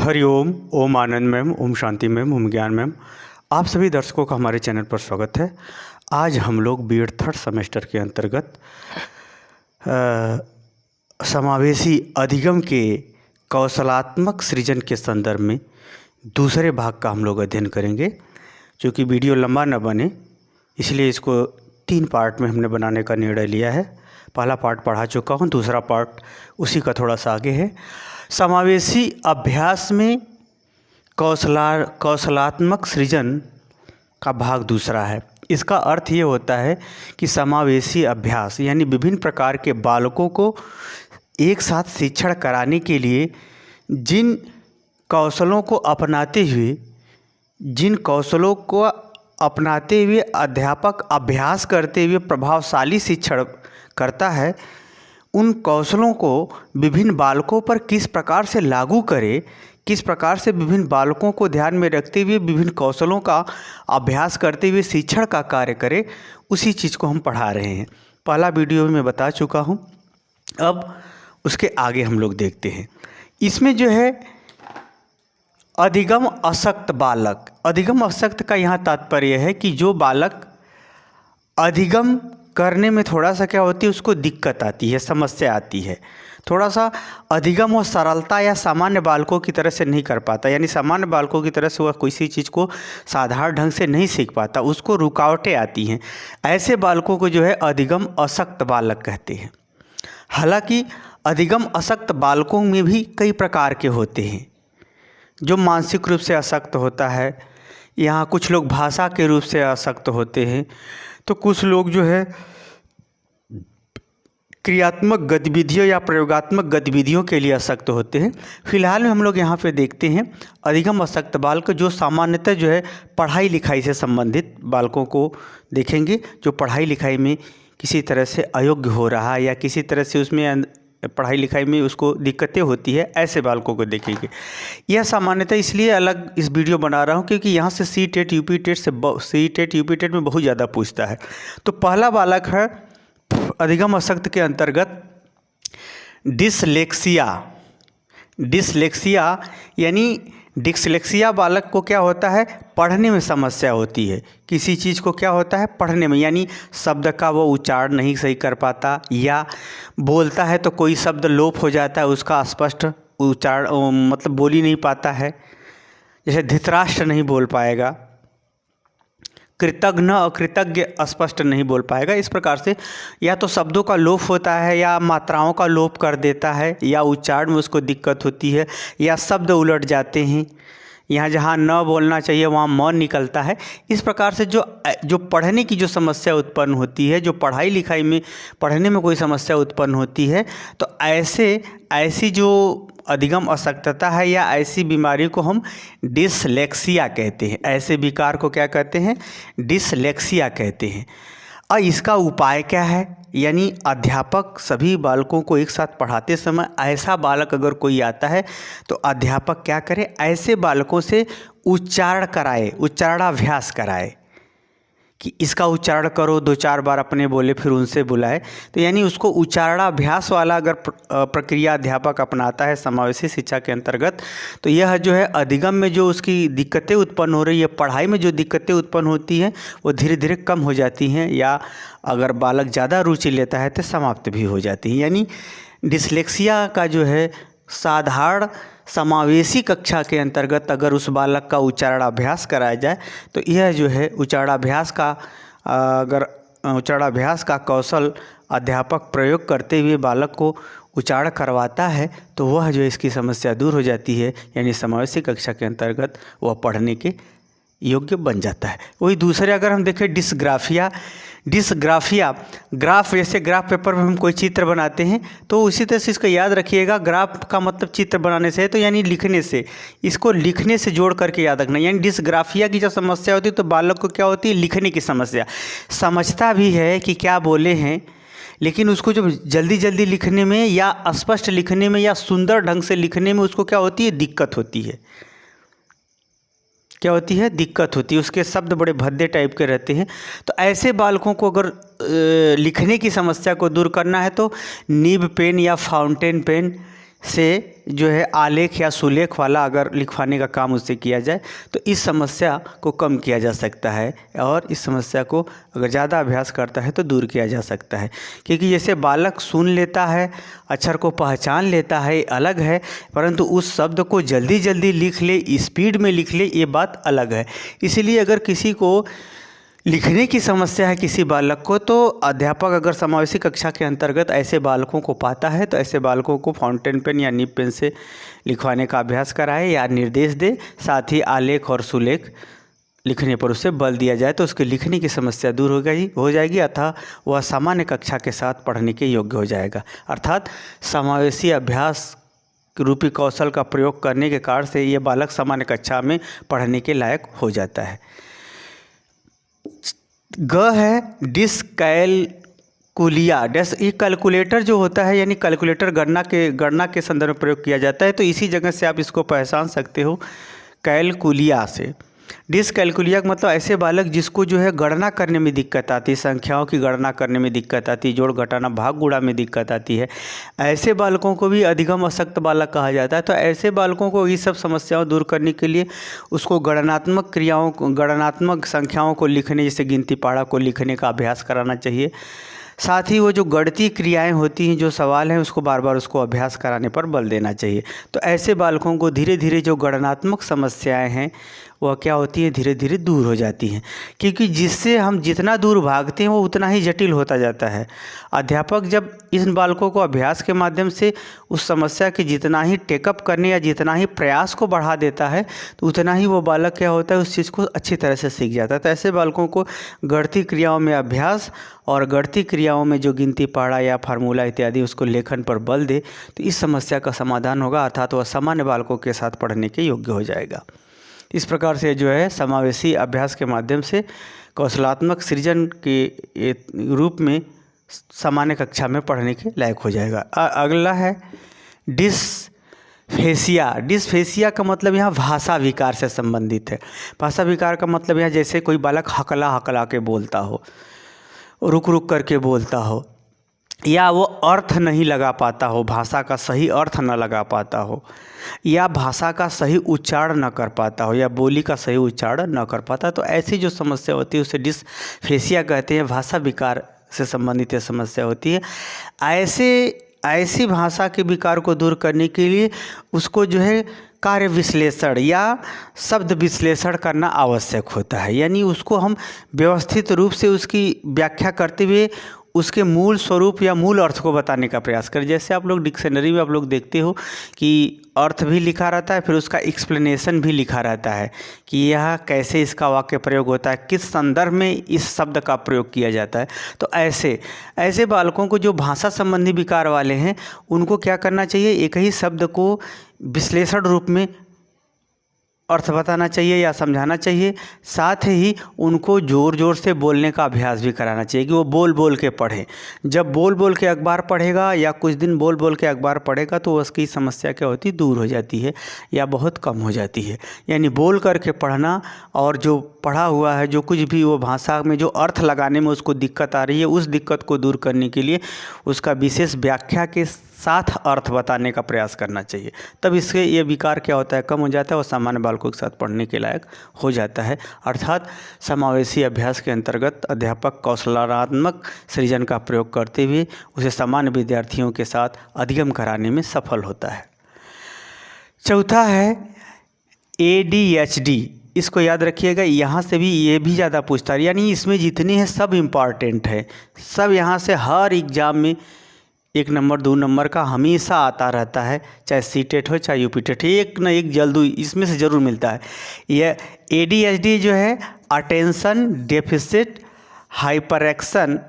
हरिओम, ओम आनंद ma'am, Om Shanti ma'am, ओम ज्ञान ma'am. आप सभी दर्शकों का हमारे चैनल पर स्वागत है। आज हम लोग बीएड थर्ड सेमेस्टर के अंतर्गत समावेशी अधिगम के कौशलात्मक सृजन के संदर्भ में दूसरे भाग का हम लोग अध्ययन करेंगे। क्योंकि वीडियो लंबा न बने इसलिए इसको 3 पार्ट में हमने बनाने का निर्णय लिया है। पहला पार्ट पढ़ा चुका हूँ, दूसरा पार्ट उसी का थोड़ा सा आगे है। समावेशी अभ्यास में कौशलात्मक सृजन का भाग दूसरा है। इसका अर्थ ये होता है कि समावेशी अभ्यास यानी विभिन्न प्रकार के बालकों को एक साथ शिक्षण कराने के लिए जिन कौशलों को अपनाते हुए अध्यापक अभ्यास करते हुए प्रभावशाली शिक्षण करता है, उन कौशलों को विभिन्न बालकों पर किस प्रकार से लागू करे, किस प्रकार से विभिन्न बालकों को ध्यान में रखते हुए विभिन्न कौशलों का अभ्यास करते हुए शिक्षण का कार्य करे, उसी चीज़ को हम पढ़ा रहे हैं। पहला वीडियो में मैं बता चुका हूँ, अब उसके आगे हम लोग देखते हैं। इसमें जो है अधिगम अशक्त बालक, अधिगम अशक्त का यहाँ तात्पर्य है कि जो बालक अधिगम करने में थोड़ा सा क्या होती है, उसको दिक्कत आती है, समस्या आती है, थोड़ा सा अधिगम और सरलता या सामान्य बालकों की तरह से नहीं कर पाता, यानी सामान्य बालकों की तरह से वह किसी चीज़ को साधारण ढंग से नहीं सीख पाता, उसको रुकावटें आती हैं। ऐसे बालकों को जो है अधिगम अशक्त बालक कहते हैं। हालांकि अधिगम अशक्त बालकों में भी कई प्रकार के होते हैं। जो मानसिक रूप से अशक्त होता है, यहाँ कुछ लोग भाषा के रूप से अशक्त होते हैं, तो कुछ लोग जो है क्रियात्मक गतिविधियों या प्रयोगात्मक गतिविधियों के लिए अशक्त होते हैं। फिलहाल में हम लोग यहाँ पे देखते हैं अधिगम अशक्त बालक जो सामान्यतः जो है पढ़ाई लिखाई से संबंधित बालकों को देखेंगे, जो पढ़ाई लिखाई में किसी तरह से अयोग्य हो रहा है या किसी तरह से उसमें पढ़ाई लिखाई में उसको दिक्कतें होती है, ऐसे बालकों को देखेंगे। यह सामान्यतः इसलिए अलग इस वीडियो बना रहा हूँ क्योंकि यहाँ से सी-टेट यूपी-टेट में बहुत ज़्यादा पूछता है। तो पहला बालक है अधिगम अशक्त के अंतर्गत डिसलेक्सिया यानी डिसलेक्सिया बालक को क्या होता है, पढ़ने में समस्या होती है। किसी चीज़ को क्या होता है, पढ़ने में, यानी शब्द का वो उच्चारण नहीं सही कर पाता, या बोलता है तो कोई शब्द लोप हो जाता है, उसका स्पष्ट उच्चारण मतलब बोल ही नहीं पाता है। जैसे धृतराष्ट्र नहीं बोल पाएगा, कृतज्ञ और कृतज्ञ स्पष्ट नहीं बोल पाएगा। इस प्रकार से या तो शब्दों का लोप होता है, या मात्राओं का लोप कर देता है, या उच्चारण में उसको दिक्कत होती है, या शब्द उलट जाते हैं, यहाँ जहाँ न बोलना चाहिए वहाँ म निकलता है। इस प्रकार से जो पढ़ने की जो समस्या उत्पन्न होती है, जो पढ़ाई लिखाई में पढ़ने में कोई समस्या उत्पन्न होती है, तो ऐसी जो अधिगम अशक्तता है या ऐसी बीमारी को हम डिसलेक्सिया कहते हैं। ऐसे विकार को क्या कहते हैं, डिसलेक्सिया कहते हैं। और इसका उपाय क्या है, यानी अध्यापक सभी बालकों को एक साथ पढ़ाते समय ऐसा बालक अगर कोई आता है तो अध्यापक क्या करे, ऐसे बालकों से उच्चारण कराए, उच्चारणाभ्यास कराए कि इसका उच्चारण करो, 2-4 बार अपने बोले फिर उनसे बुलाए। तो यानी उसको उच्चारणाभ्यास वाला अगर प्रक्रिया अध्यापक अपनाता है समावेशी शिक्षा के अंतर्गत, तो यह जो है अधिगम में जो उसकी दिक्कतें उत्पन्न हो रही है, पढ़ाई में जो दिक्कतें उत्पन्न होती हैं, वो धीरे धीरे कम हो जाती हैं, या अगर बालक ज़्यादा रुचि लेता है तो समाप्त भी हो जाती हैं। यानी डिसलेक्सिया का जो है साधारण समावेशी कक्षा के अंतर्गत अगर उस बालक का उच्चारणाभ्यास कराया जाए तो यह जो है उच्चारणाभ्यास का कौशल अध्यापक प्रयोग करते हुए बालक को उच्चारण करवाता है, तो वह जो इसकी समस्या दूर हो जाती है, यानी समावेशी कक्षा के अंतर्गत वह पढ़ने के योग्य बन जाता है। वही दूसरे अगर हम देखें डिसग्राफिया, ग्राफ, जैसे ग्राफ पेपर में हम कोई चित्र बनाते हैं तो उसी तरह से इसको याद रखिएगा, ग्राफ का मतलब चित्र बनाने से है, तो यानी लिखने से, इसको लिखने से जोड़ करके याद रखना। यानी डिसग्राफिया की जब समस्या होती है तो बालक को क्या होती है, लिखने की समस्या। समझता भी है कि क्या बोले हैं, लेकिन उसको जब जल्दी लिखने में या स्पष्ट लिखने में या सुंदर ढंग से लिखने में उसको क्या होती है, दिक्कत होती है। क्या होती है, दिक्कत होती है, उसके शब्द बड़े भद्दे टाइप के रहते हैं। तो ऐसे बालकों को अगर लिखने की समस्या को दूर करना है तो निब पेन या फाउंटेन पेन से जो है आलेख या सुलेख वाला अगर लिखवाने का काम उससे किया जाए तो इस समस्या को कम किया जा सकता है, और इस समस्या को अगर ज़्यादा अभ्यास करता है तो दूर किया जा सकता है। क्योंकि जैसे बालक सुन लेता है, अक्षर को पहचान लेता है, अलग है, परंतु उस शब्द को जल्दी जल्दी लिख ले, स्पीड में लिख ले, ये बात अलग है। इसलिए अगर किसी को लिखने की समस्या है किसी बालक को, तो अध्यापक अगर समावेशी कक्षा के अंतर्गत ऐसे बालकों को पाता है तो ऐसे बालकों को फाउंटेन पेन या निब पेन से लिखवाने का अभ्यास कराए या निर्देश दे। साथ ही आलेख और सुलेख लिखने पर उसे बल दिया जाए तो उसके लिखने की समस्या दूर हो जाएगी, अतः वह सामान्य कक्षा के साथ पढ़ने के योग्य हो जाएगा। अर्थात समावेशी अभ्यास रूपी कौशल का प्रयोग करने के कारण से ये बालक सामान्य कक्षा में पढ़ने के लायक हो जाता है। ग है डिस्कैलकुलिया। ये कैलकुलेटर जो होता है, यानी कैलकुलेटर गणना के संदर्भ में प्रयोग किया जाता है, तो इसी जगह से आप इसको पहचान सकते हो कैलकुलिया से। डिस्कैलकुलिया का मतलब ऐसे बालक जिसको जो है गणना करने में दिक्कत आती है, संख्याओं की गणना करने में दिक्कत आती है, जोड़ घटाना भाग गुणा में दिक्कत आती है, ऐसे बालकों को भी अधिगम अशक्त बालक कहा जाता है। तो ऐसे बालकों को ये सब समस्याओं दूर करने के लिए उसको गणनात्मक संख्याओं को लिखने, जैसे गिनती पाड़ा को लिखने का अभ्यास कराना चाहिए। साथ ही वो जो गणितीय क्रियाएं होती हैं, जो सवाल हैं, उसको बार बार उसको अभ्यास कराने पर बल देना चाहिए। तो ऐसे बालकों को धीरे धीरे जो गणनात्मक समस्याएं हैं वह क्या होती है, धीरे धीरे दूर हो जाती हैं, क्योंकि जिससे हम जितना दूर भागते हैं वो उतना ही जटिल होता जाता है। अध्यापक जब इन बालकों को अभ्यास के माध्यम से उस समस्या के जितना ही टेकअप करने या जितना ही प्रयास को बढ़ा देता है तो उतना ही वो बालक क्या होता है, उस चीज़ को अच्छी तरह से सीख जाता है। तो ऐसे बालकों को गणितीय क्रियाओं में अभ्यास और गणितीय क्रियाओं में जो गिनती पाड़ा या फार्मूला इत्यादि उसको लेखन पर बल दे तो इस समस्या का समाधान होगा, अर्थात वह सामान्य बालकों के साथ पढ़ने के योग्य हो जाएगा। इस प्रकार से जो है समावेशी अभ्यास के माध्यम से कौशलात्मक सृजन के रूप में सामान्य कक्षा में पढ़ने के लायक हो जाएगा। अगला है डिस्फेसिया। डिस्फेसिया का मतलब यहाँ भाषा विकार से संबंधित है। भाषा विकार का मतलब यहाँ जैसे कोई बालक हकला हकला के बोलता हो, रुक रुक करके बोलता हो, या वो अर्थ नहीं लगा पाता हो, भाषा का सही अर्थ न लगा पाता हो, या भाषा का सही उच्चारण न कर पाता हो, या बोली का सही उच्चारण न कर पाता, तो ऐसी जो समस्या होती है उसे डिस्फेसिया कहते हैं। भाषा विकार से संबंधित समस्या होती है। ऐसी भाषा के विकार को दूर करने के लिए उसको जो है कार्य विश्लेषण या शब्द विश्लेषण करना आवश्यक होता है। यानी उसको हम व्यवस्थित रूप से उसकी व्याख्या करते हुए उसके मूल स्वरूप या मूल अर्थ को बताने का प्रयास करें। जैसे आप लोग डिक्शनरी में आप लोग देखते हो कि अर्थ भी लिखा रहता है, फिर उसका एक्सप्लेनेशन भी लिखा रहता है कि यह कैसे इसका वाक्य प्रयोग होता है, किस संदर्भ में इस शब्द का प्रयोग किया जाता है। तो ऐसे बालकों को जो भाषा संबंधी विकार वाले हैं उनको क्या करना चाहिए, एक ही शब्द को विश्लेषण रूप में अर्थ बताना चाहिए या समझाना चाहिए। साथ ही उनको ज़ोर ज़ोर से बोलने का अभ्यास भी कराना चाहिए कि वो बोल बोल के पढ़ें। जब बोल बोल के अखबार पढ़ेगा या कुछ दिन बोल बोल के अखबार पढ़ेगा तो उसकी समस्या क्या होती है, दूर हो जाती है या बहुत कम हो जाती है। यानी बोल करके पढ़ना और जो पढ़ा हुआ है, जो कुछ भी वो भाषा में जो अर्थ लगाने में उसको दिक्कत आ रही है, उस दिक्कत को दूर करने के लिए उसका विशेष व्याख्या के साथ अर्थ बताने का प्रयास करना चाहिए। तब इससे ये विकार क्या होता है, कम हो जाता है और सामान्य बालकों के साथ पढ़ने के लायक हो जाता है। अर्थात समावेशी अभ्यास के अंतर्गत अध्यापक कौशलात्मक सृजन का प्रयोग करते हुए उसे सामान्य विद्यार्थियों के साथ अधिगम कराने में सफल होता है। चौथा है ADHD। इसको याद रखिएगा, यहाँ से भी ये भी ज़्यादा पूछता है, यानी इसमें जितने हैं सब इम्पॉर्टेंट है। सब यहाँ से हर एग्ज़ाम में 1 नंबर 2 नंबर का हमेशा आता रहता है, चाहे सीटेट हो चाहे यूपीटेट, एक न एक जल्दी इसमें से ज़रूर मिलता है। यह ADHD जो है attention deficit hyper action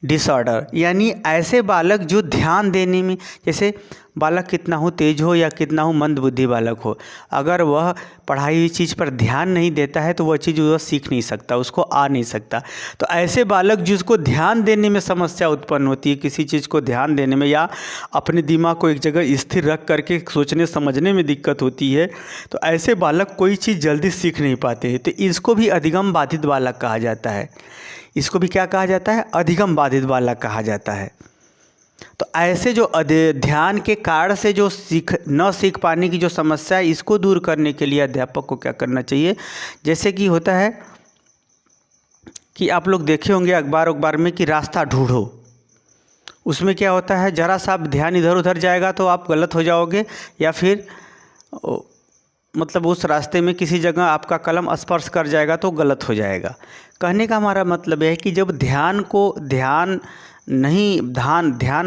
disorder, यानी ऐसे बालक जो ध्यान देने में, जैसे बालक कितना हो तेज हो या कितना हो मंद बुद्धि बालक हो, अगर वह पढ़ाई हुई चीज़ पर ध्यान नहीं देता है तो वह चीज़ वह सीख नहीं सकता, उसको आ नहीं सकता। तो ऐसे बालक जिसको ध्यान देने में समस्या उत्पन्न होती है, किसी चीज़ को ध्यान देने में या अपने दिमाग को एक जगह स्थिर रख करके सोचने समझने में दिक्कत होती है, तो ऐसे बालक कोई चीज़ जल्दी सीख नहीं पाते हैं। तो इसको भी अधिगम बाधित बालक कहा जाता है। इसको भी क्या कहा जाता है, अधिगम बाधित बालक कहा जाता है। तो ऐसे जो ध्यान के कारण से जो न सीख पाने की जो समस्या है, इसको दूर करने के लिए अध्यापक को क्या करना चाहिए। जैसे कि होता है कि आप लोग देखे होंगे अखबार में कि रास्ता ढूंढो, उसमें क्या होता है, ज़रा सा आप ध्यान इधर उधर जाएगा तो आप गलत हो जाओगे, या फिर मतलब उस रास्ते में किसी जगह आपका कलम स्पर्श कर जाएगा तो गलत हो जाएगा। कहने का हमारा मतलब है कि जब ध्यान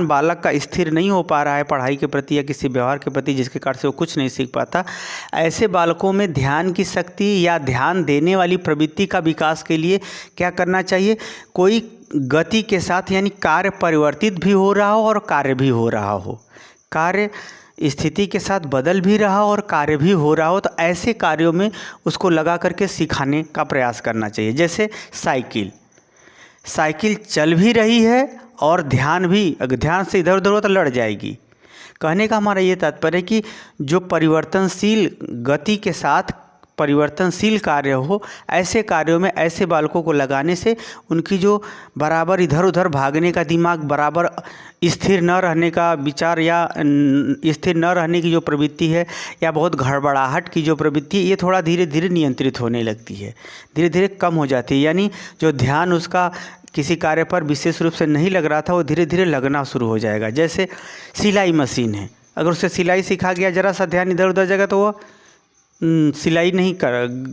बालक का स्थिर नहीं हो पा रहा है पढ़ाई के प्रति या किसी व्यवहार के प्रति, जिसके कारण से वो कुछ नहीं सीख पाता, ऐसे बालकों में ध्यान की शक्ति या ध्यान देने वाली प्रवृत्ति का विकास के लिए क्या करना चाहिए, कोई गति के साथ, यानी कार्य परिवर्तित भी हो रहा हो और कार्य भी हो रहा हो, कार्य स्थिति के साथ बदल भी रहा और कार्य भी हो रहा हो, तो ऐसे कार्यों में उसको लगा करके सिखाने का प्रयास करना चाहिए। जैसे साइकिल चल भी रही है और अगर ध्यान से इधर उधर हो तो लड़ जाएगी। कहने का हमारा ये तात्पर्य है कि जो परिवर्तनशील गति के साथ परिवर्तनशील कार्य हो, ऐसे कार्यों में ऐसे बालकों को लगाने से उनकी जो बराबर इधर उधर भागने का दिमाग, बराबर स्थिर न रहने का विचार या स्थिर न रहने की जो प्रवृत्ति है, या बहुत गड़बड़ाहट की जो प्रवृत्ति है, ये थोड़ा धीरे धीरे नियंत्रित होने लगती है, धीरे धीरे कम हो जाती है। यानी जो ध्यान उसका किसी कार्य पर विशेष रूप से नहीं लग रहा था, वो धीरे धीरे लगना शुरू हो जाएगा। जैसे सिलाई मशीन है, अगर उसे सिलाई सिखा गया, ज़रा सा ध्यान इधर उधर जाएगा तो वो सिलाई नहीं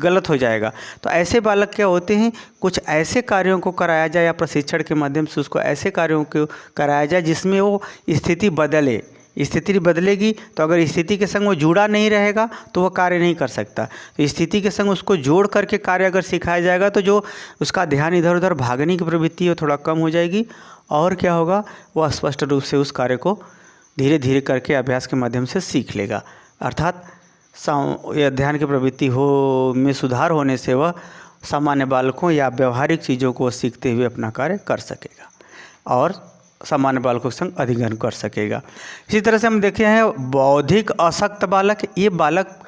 गलत हो जाएगा। तो ऐसे बालक क्या होते हैं, कुछ ऐसे कार्यों को कराया जाए या प्रशिक्षण के माध्यम से उसको ऐसे कार्यों को कराया जाए जिसमें वो स्थिति बदलेगी। तो अगर स्थिति के संग वो जुड़ा नहीं रहेगा तो वो कार्य नहीं कर सकता। तो स्थिति के संग उसको जोड़ करके कार्य अगर सिखाया जाएगा तो जो उसका ध्यान इधर उधर भागने की प्रवृत्ति है वो थोड़ा कम हो जाएगी, और क्या होगा, वो स्पष्ट रूप से उस कार्य को धीरे धीरे करके अभ्यास के माध्यम से सीख लेगा। अर्थात ध्यान की प्रवृत्ति में सुधार होने से वह सामान्य बालकों या व्यवहारिक चीज़ों को सीखते हुए अपना कार्य कर सकेगा और सामान्य बालकों के संग अधिगम कर सकेगा। इसी तरह से हम देखे हैं बौद्धिक अशक्त बालक। ये बालक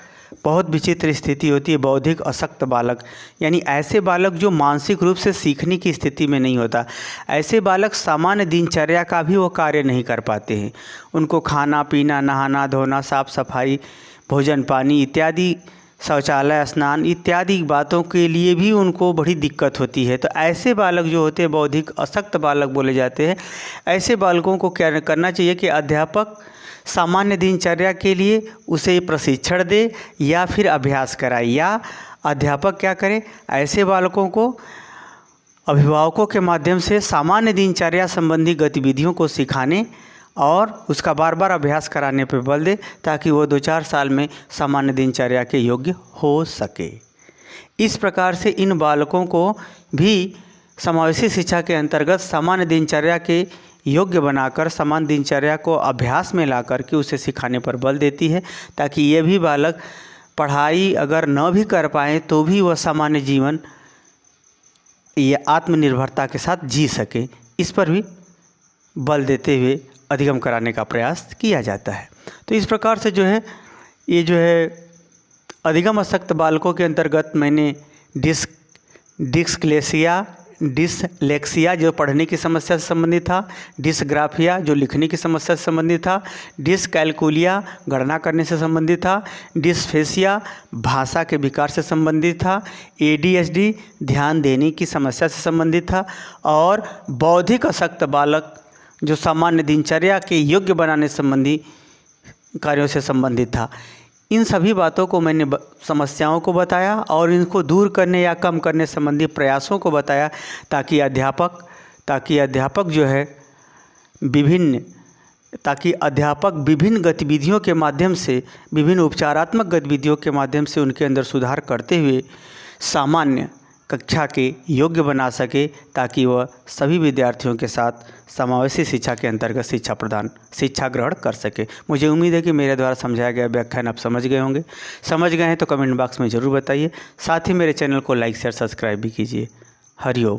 बहुत विचित्र स्थिति होती है, बौद्धिक अशक्त बालक, यानी ऐसे बालक जो मानसिक रूप से सीखने की स्थिति में नहीं होता। ऐसे बालक सामान्य दिनचर्या का भी वो कार्य नहीं कर पाते हैं। उनको खाना पीना, नहाना धोना, साफ सफाई, भोजन पानी इत्यादि, शौचालय स्नान इत्यादि बातों के लिए भी उनको बड़ी दिक्कत होती है। तो ऐसे बालक जो होते हैं बौद्धिक अशक्त बालक बोले जाते हैं। ऐसे बालकों को क्या करना चाहिए कि अध्यापक सामान्य दिनचर्या के लिए उसे प्रशिक्षण दे या फिर अभ्यास कराए, या अध्यापक क्या करे, ऐसे बालकों को अभिभावकों के माध्यम से सामान्य दिनचर्या संबंधी गतिविधियों को सिखाने और उसका बार बार अभ्यास कराने पर बल दे, ताकि वो 2-4 साल में सामान्य दिनचर्या के योग्य हो सके। इस प्रकार से इन बालकों को भी समावेशी शिक्षा के अंतर्गत सामान्य दिनचर्या के योग्य बनाकर सामान्य दिनचर्या को अभ्यास में ला करके उसे सिखाने पर बल देती है, ताकि ये भी बालक पढ़ाई अगर न भी कर पाएँ तो भी वह सामान्य जीवन ये आत्मनिर्भरता के साथ जी सके। इस पर भी बल देते हुए अधिगम कराने का प्रयास किया जाता है। तो इस प्रकार से अधिगम अशक्त बालकों के अंतर्गत मैंने डिसलेक्सिया जो पढ़ने की समस्या से संबंधित था, डिसग्राफिया जो लिखने की समस्या से संबंधित था, डिसकैलकुलिया गणना करने से संबंधित था, डिसफेसिया भाषा के विकार से संबंधित था, ADHD ध्यान देने की समस्या से संबंधित था, और बौद्धिक अशक्त बालक जो सामान्य दिनचर्या के योग्य बनाने संबंधी कार्यों से संबंधित था। इन सभी बातों को मैंने समस्याओं को बताया और इनको दूर करने या कम करने संबंधी प्रयासों को बताया, ताकि अध्यापक विभिन्न गतिविधियों के माध्यम से, विभिन्न उपचारात्मक गतिविधियों के माध्यम से उनके अंदर सुधार करते हुए सामान्य कक्षा के योग्य बना सके, ताकि वह सभी विद्यार्थियों के साथ समावेशी शिक्षा के अंतर्गत शिक्षा ग्रहण कर सके। मुझे उम्मीद है कि मेरे द्वारा समझाया गया व्याख्यान आप समझ गए होंगे। समझ गए हैं तो कमेंट बॉक्स में ज़रूर बताइए। साथ ही मेरे चैनल को लाइक शेयर सब्सक्राइब भी कीजिए। हरिओम।